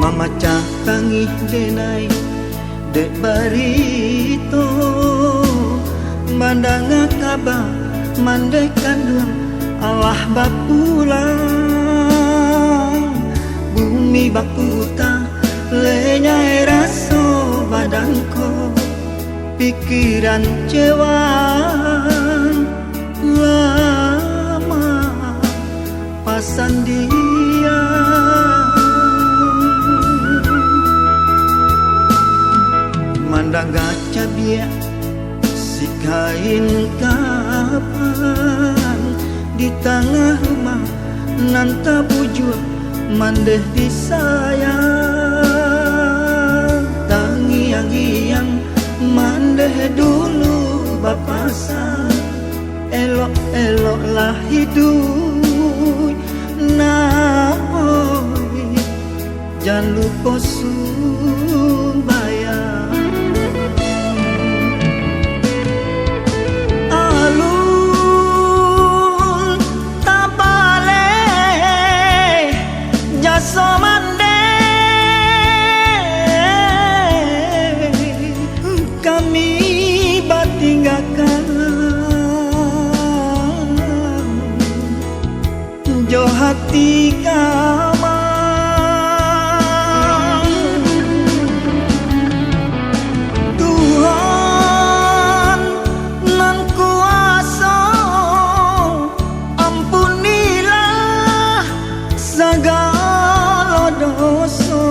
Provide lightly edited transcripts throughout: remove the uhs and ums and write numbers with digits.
Mamaca tangih denai dek barito mandanga kaba mandai kandung Allah bapulang bumi bakuta lenyai raso badanko pikiran cewan lama pasan dia mandang gaca biak si kain kapan di tengah rumah nanta bujur mandeh disayang tangiang-iang mandeh dulu bapasa elok-elok lah hidup naoi jangan lupa sumbaya alun tabale jaso mande kami batinggakan jo hati kama Tuhan nan kuasa ampunilah segala dosa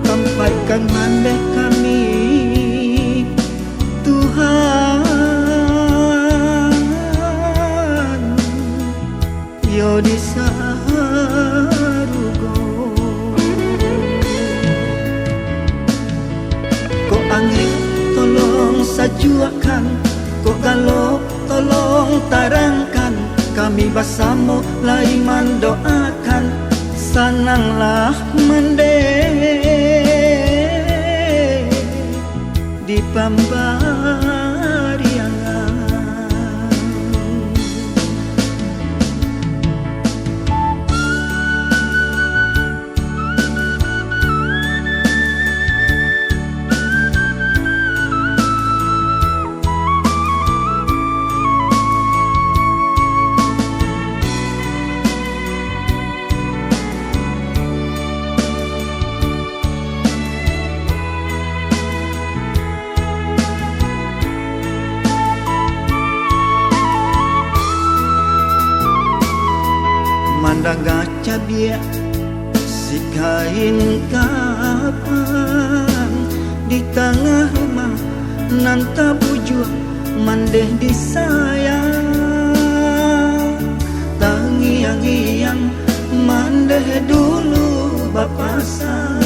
sampaikan mandeh kami Tuhan yo disarugo ko angin tolong sajuakan ko galo tolong tarangkan kami bersama lai mendoakan sananglah mende di pambariangan mandang gaca biak si kain kapan di tengah rumah nanta bujur mandeh disayang tangiang-iang mandeh dulu bapasa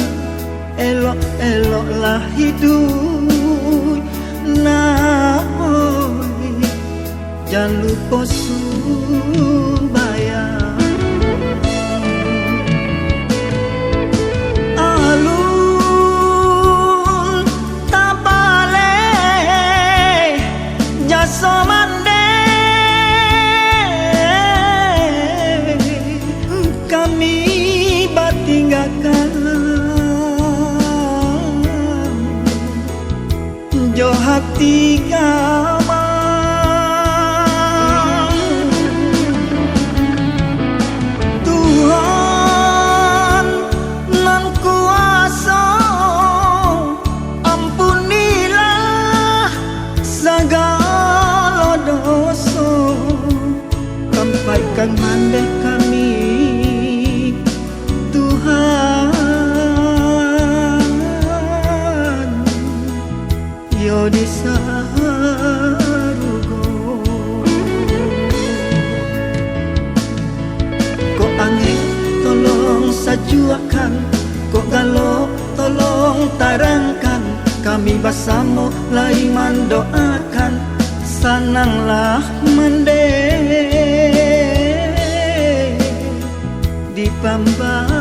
elok-elok lah hidup naoi jangan lupa sumbaya jo hati kama Tuhan nan kuasa ampunilah segala dosa sampaikan mandeh kami Tuhan yo disarugo ko angin tolong sajuakan ko galo tolong tarangkan kami bersama lai mendoakan sananglah mende di pambariangan